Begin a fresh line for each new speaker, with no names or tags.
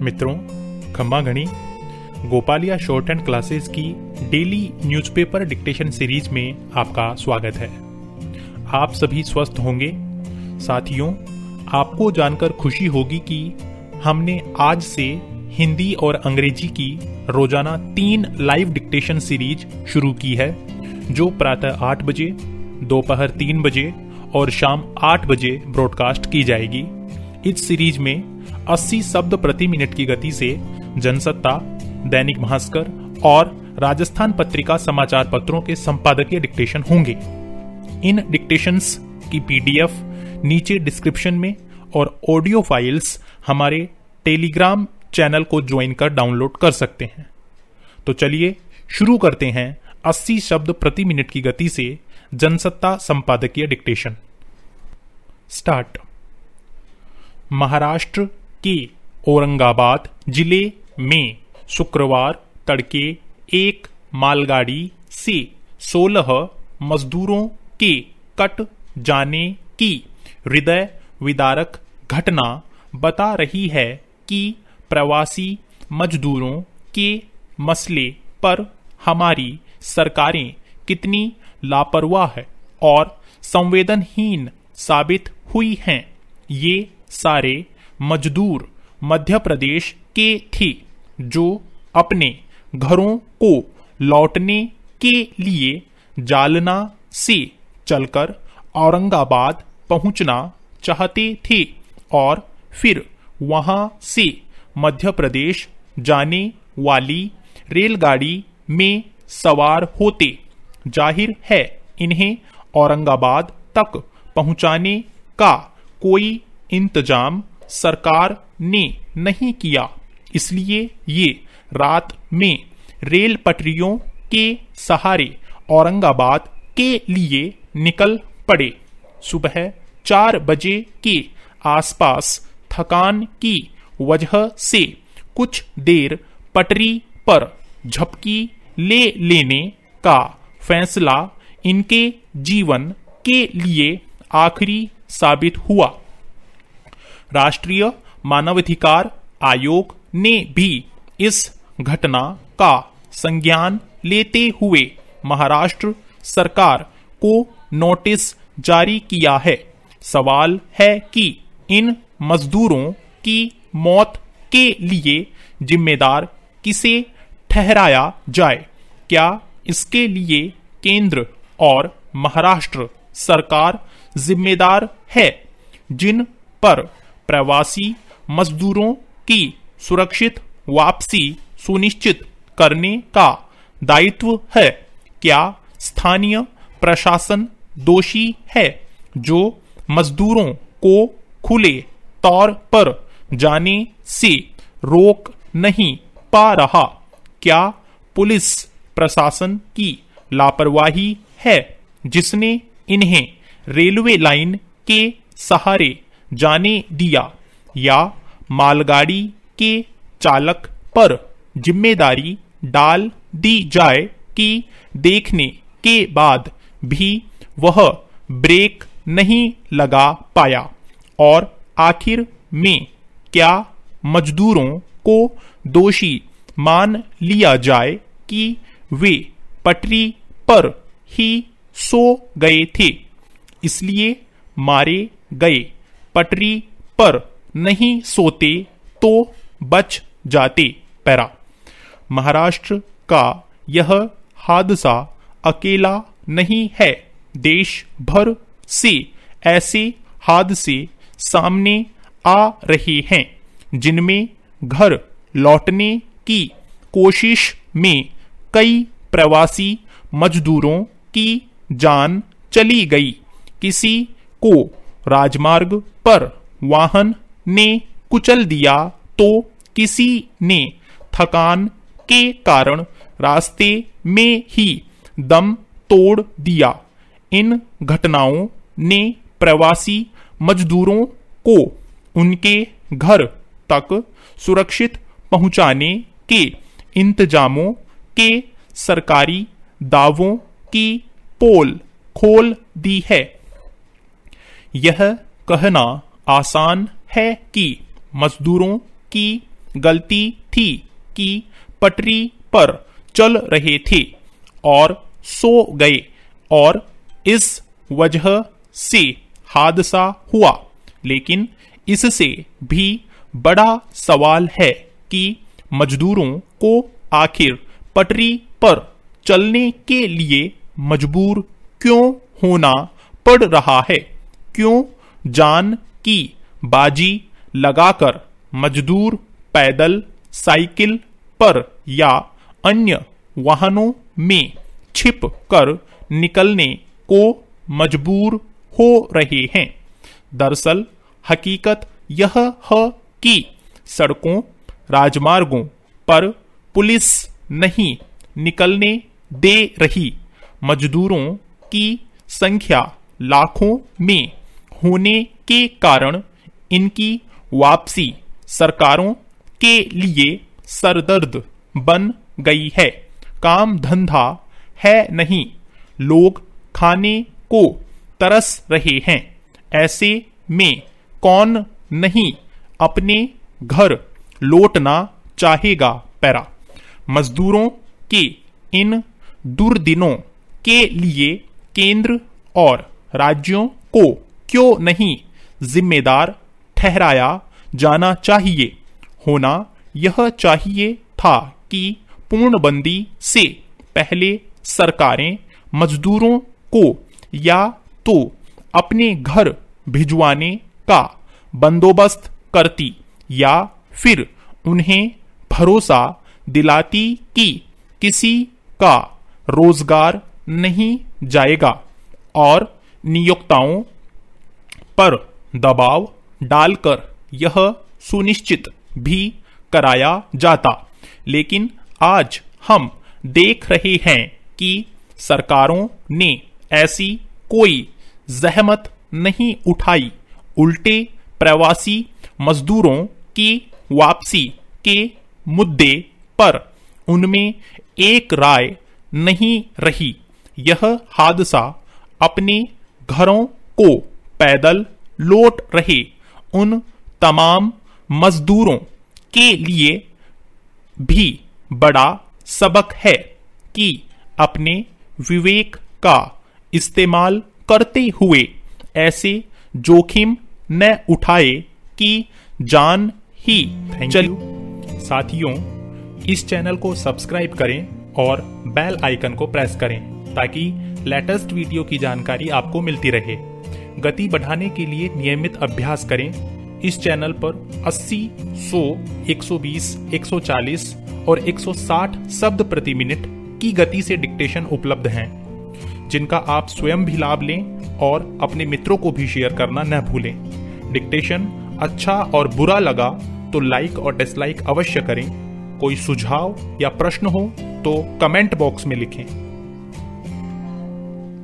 मित्रों, खम्मा घणी गोपालिया शॉर्ट एंड क्लासेस की डेली न्यूज़पेपर डिक्टेशन सीरीज में आपका स्वागत है। आप सभी स्वस्थ होंगे। साथियों, आपको जानकर खुशी होगी कि हमने आज से हिंदी और अंग्रेजी की रोजाना 3 लाइव डिक्टेशन सीरीज शुरू की है, जो प्रातः 8 बजे, दोपहर 3 बजे और शाम 8 बजे ब्रॉडकास्ट की जाएगी। इस सीरीज में 80 शब्द प्रति मिनट की गति से जनसत्ता, दैनिक भास्कर और राजस्थान पत्रिका समाचार पत्रों के संपादकीय डिक्टेशन होंगे। इन डिक्टेशंस की पीडीएफ नीचे डिस्क्रिप्शन में और ऑडियो फाइल्स हमारे टेलीग्राम चैनल को ज्वाइन कर डाउनलोड कर सकते हैं। तो चलिए शुरू करते हैं 80 शब्द प्रति मिनट की गति से जनसत्ता संपादकीय डिक्टेशन। स्टार्ट। महाराष्ट्र के औरंगाबाद जिले में शुक्रवार तड़के एक मालगाड़ी से 16 मजदूरों के कट जाने की हृदय विदारक घटना बता रही है कि प्रवासी मजदूरों के मसले पर हमारी सरकारें कितनी लापरवाह और संवेदनहीन साबित हुई हैं। ये सारे मजदूर मध्य प्रदेश के थे, जो अपने घरों को लौटने के लिए जालना से चलकर औरंगाबाद पहुंचना चाहते थे और फिर वहां से मध्य प्रदेश जाने वाली रेलगाड़ी में सवार होते। जाहिर है इन्हें औरंगाबाद तक पहुंचाने का कोई इंतजाम सरकार ने नहीं किया, इसलिए ये रात में रेल पटरियों के सहारे औरंगाबाद के लिए निकल पड़े। सुबह 4 बजे के आसपास थकान की वजह से कुछ देर पटरी पर झपकी ले लेने का फैसला इनके जीवन के लिए आखिरी साबित हुआ। राष्ट्रीय मानवाधिकार आयोग ने भी इस घटना का संज्ञान लेते हुए महाराष्ट्र सरकार को नोटिस जारी किया है। सवाल है कि इन मजदूरों की मौत के लिए जिम्मेदार किसे ठहराया जाए। क्या इसके लिए केंद्र और महाराष्ट्र सरकार जिम्मेदार है, जिन पर प्रवासी मजदूरों की सुरक्षित वापसी सुनिश्चित करने का दायित्व है? क्या स्थानीय प्रशासन दोषी है, जो मजदूरों को खुले तौर पर जाने से रोक नहीं पा रहा? क्या पुलिस प्रशासन की लापरवाही है, जिसने इन्हें रेलवे लाइन के सहारे जाने दिया? या मालगाड़ी के चालक पर जिम्मेदारी डाल दी जाए कि देखने के बाद भी वह ब्रेक नहीं लगा पाया? और आखिर में क्या मजदूरों को दोषी मान लिया जाए कि वे पटरी पर ही सो गए थे, इसलिए मारे गए? पटरी पर नहीं सोते तो बच जाते। पैरा। महाराष्ट्र का यह हादसा अकेला नहीं है। देश भर से ऐसे हादसे सामने आ रहे हैं, जिनमें घर लौटने की कोशिश में कई प्रवासी मजदूरों की जान चली गई। किसी को राजमार्ग पर वाहन ने कुचल दिया तो किसी ने थकान के कारण रास्ते में ही दम तोड़ दिया। इन घटनाओं ने प्रवासी मजदूरों को उनके घर तक सुरक्षित पहुंचाने के इंतजामों के सरकारी दावों की पोल खोल दी है। यह कहना आसान है कि मजदूरों की गलती थी कि पटरी पर चल रहे थे और सो गए और इस वजह से हादसा हुआ। लेकिन इससे भी बड़ा सवाल है कि मजदूरों को आखिर पटरी पर चलने के लिए मजबूर क्यों होना पड़ रहा है? क्यों जान की बाजी लगाकर मजदूर पैदल, साइकिल पर या अन्य वाहनों में छिप कर निकलने को मजबूर हो रहे हैं? दरअसल हकीकत यह है कि सड़कों, राजमार्गों पर पुलिस नहीं निकलने दे रही। मजदूरों की संख्या लाखों में होने के कारण इनकी वापसी सरकारों के लिए सरदर्द बन गई है। काम धंधा है नहीं, लोग खाने को तरस रहे हैं। ऐसे में कौन नहीं अपने घर लौटना चाहेगा? पैरा। मजदूरों के इन दुर्दिनों के लिए केंद्र और राज्यों को क्यों नहीं जिम्मेदार ठहराया जाना चाहिए? होना यह चाहिए था कि पूर्णबंदी से पहले सरकारें मजदूरों को या तो अपने घर भिजवाने का बंदोबस्त करती या फिर उन्हें भरोसा दिलाती कि किसी का रोजगार नहीं जाएगा और नियोक्ताओं पर दबाव डालकर यह सुनिश्चित भी कराया जाता। लेकिन आज हम देख रहे हैं कि सरकारों ने ऐसी कोई जहमत नहीं उठाई। उल्टे प्रवासी मजदूरों की वापसी के मुद्दे पर उनमें एक राय नहीं रही। यह हादसा अपने घरों को पैदल लौट रहे उन तमाम मजदूरों के लिए भी बड़ा सबक है कि अपने विवेक का इस्तेमाल करते हुए ऐसे जोखिम न उठाए कि जान ही चली। साथियों, इस चैनल को सब्सक्राइब करें और बेल आइकन को प्रेस करें ताकि लेटेस्ट वीडियो की जानकारी आपको मिलती रहे। गति बढ़ाने के लिए नियमित अभ्यास करें। इस चैनल पर 80, 100, 120, 140 और 160 शब्द प्रति मिनट की गति से डिक्टेशन उपलब्ध हैं, जिनका आप स्वयं भी लाभ लें और अपने मित्रों को भी शेयर करना न भूलें। डिक्टेशन अच्छा और बुरा लगा तो लाइक और डिसलाइक अवश्य करें। कोई सुझाव या प्रश्न हो तो कमेंट बॉक्स में लिखें।